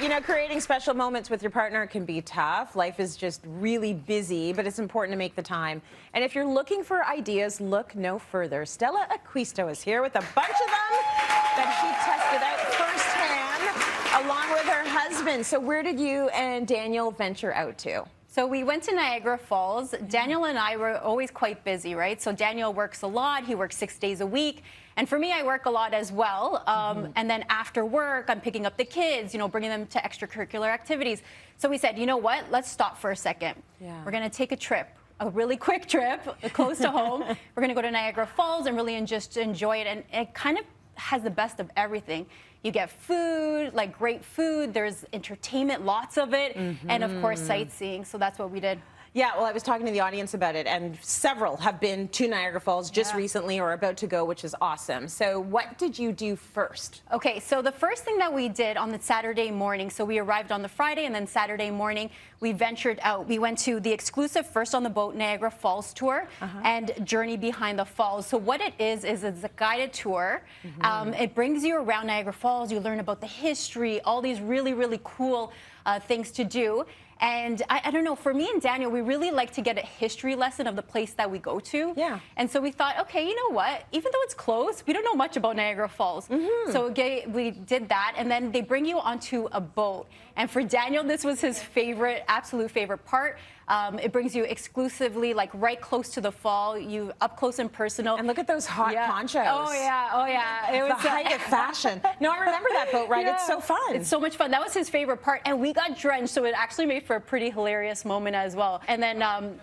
You know, creating special moments with your partner can be tough. Life is just really busy, but it's important to make the time. And if you're looking for ideas, look no further. Stella Acquisto is here with a bunch of them that she tested out firsthand, along with her husband. So where did you and Daniel venture out to? So we went to Niagara Falls. Daniel and I were always quite busy, right? So Daniel works a lot. He works 6 days a week. And for me, I work a lot as well. And then after work, I'm picking up the kids, you know, bringing them to extracurricular activities. So we said, you know what? Let's stop for a second. Yeah. We're going to take a trip, a really quick trip close to home. We're going to go to Niagara Falls and really just enjoy it. And it kind of has the best of everything. You get food, like great food. There's entertainment, lots of it. And of course, sightseeing. So that's what we did. Yeah, well, I was talking to the audience about it, and several have been to Niagara Falls just recently or about to go, which is awesome. So what did you do first? Okay, so the first thing that we did on the Saturday morning, so we arrived on the Friday, and then Saturday morning, we ventured out. We went to the exclusive First on the Boat Niagara Falls tour and Journey Behind the Falls. So what it is it's a guided tour. It brings you around Niagara Falls. You learn about the history, all these really, really cool things to do. And I don't know, for me and Daniel, we really like to get a history lesson of the place that we go to. Yeah. And so we thought, okay, you know what? Even though it's close, we don't know much about Niagara Falls. So we did that, and then they bring you onto a boat. And for Daniel, this was his favorite, absolute favorite part. It brings you exclusively, like, right close to the fall. You up close and personal. And look at those hot ponchos. Oh yeah, oh yeah. It was the height of fashion. No, I remember that boat ride. Yeah. It's so fun. It's so much fun. That was his favorite part, and we got drenched, so it actually made for a pretty hilarious moment as well. And then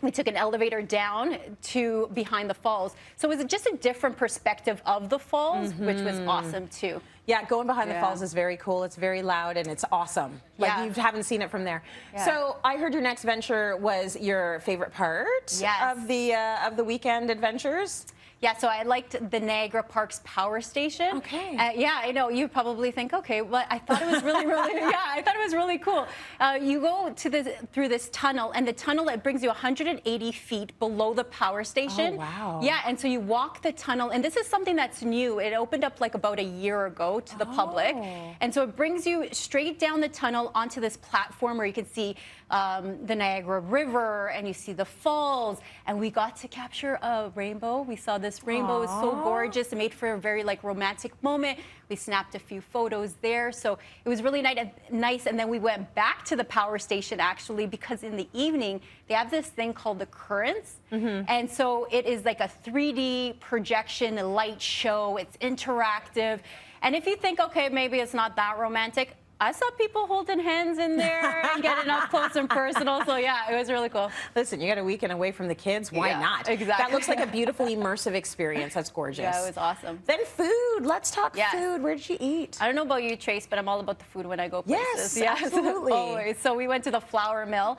we took an elevator down to behind the falls. So it was just a different perspective of the falls, which was awesome too. Yeah, going behind the falls is very cool. It's very loud and it's awesome. Like you haven't seen it from there. So I heard your next venture was your favorite part of the weekend adventures. Yeah, so I liked the Niagara Parks power station. Okay. Yeah, I know you probably think, okay, well, I thought it was really, really, I thought it was really cool. You go to through this tunnel, and the tunnel, it brings you 180 feet below the power station. Oh, wow. Yeah, and so you walk the tunnel, and this is something that's new. It opened up like about a year ago to the public, and so it brings you straight down the tunnel onto this platform where you can see the Niagara River, and you see the falls, and we got to capture a rainbow. We saw this rainbow. It was so gorgeous. It made for a very romantic moment. We snapped a few photos there, so it was really nice. And then we went back to the power station actually, because in the evening they have this thing called the currents, and so it is like a 3D projection light show. It's interactive, and if you think, okay, maybe it's not that romantic, I saw people holding hands in there and getting up close and personal. So yeah, it was really cool. Listen, you got a weekend away from the kids. Why not? Exactly. That looks like a beautiful immersive experience. That's gorgeous. Yeah, it was awesome. Then food. Let's talk food. Where did you eat? I don't know about you, Trace, but I'm all about the food when I go places. Yes, absolutely. Always. So we went to the Flour Mill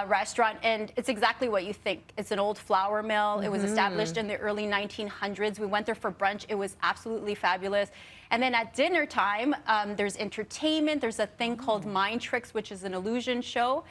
restaurant, and it's exactly what you think. It's an old flour mill. It was established in the early 1900s. We went there for brunch. It was absolutely fabulous. And then at dinner time, there's entertainment. There's a thing called Mind Tricks, which is an illusion show.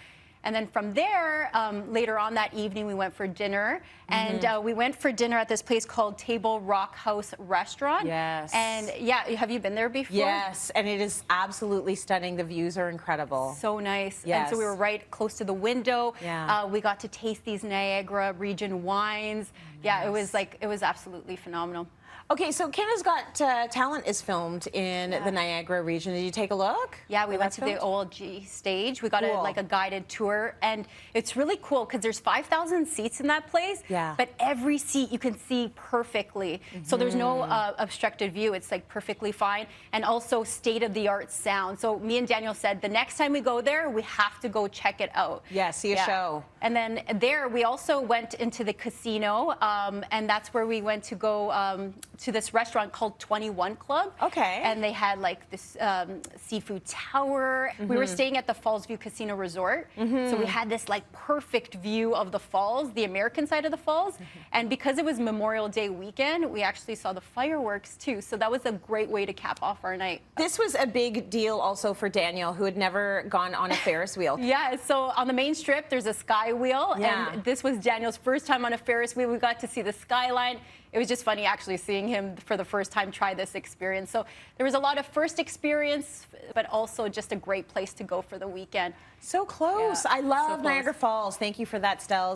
And then from there, later on that evening, we went for dinner. And we went for dinner at this place called Table Rock House Restaurant. Yes. And yeah, have you been there before? Yes, and it is absolutely stunning. The views are incredible. So nice. Yes. And so we were right close to the window. Yeah. We got to taste these Niagara region wines. Yeah, it was absolutely phenomenal. Okay, so Canada's Got Talent is filmed in the Niagara region. Did you take a look? Yeah, we went to the OLG stage. We got a guided tour, and it's really cool because there's 5,000 seats in that place. Yeah. But every seat you can see perfectly. So there's no obstructed view. It's like perfectly fine, and also state-of-the-art sound. So me and Daniel said the next time we go there, we have to go check it out. Yeah, see a show. And then there, we also went into the casino, and that's where we went to go to this restaurant called 21 Club. Okay. And they had like this seafood tower. We were staying at the Falls View Casino Resort. So we had this like perfect view of the falls, the American side of the falls. And because it was Memorial Day weekend, we actually saw the fireworks too. So that was a great way to cap off our night. This was a big deal also for Daniel, who had never gone on a Ferris wheel. Yeah, so on the main strip, there's a sky wheel. Yeah. And this was Daniel's first time on a Ferris wheel. We got to see the skyline. it was just funny actually seeing him for the first time try this experience. So there was a lot of first experience, but also just a great place to go for the weekend. So close. Yeah, I love so close. Niagara Falls. Thank you for that, Stella.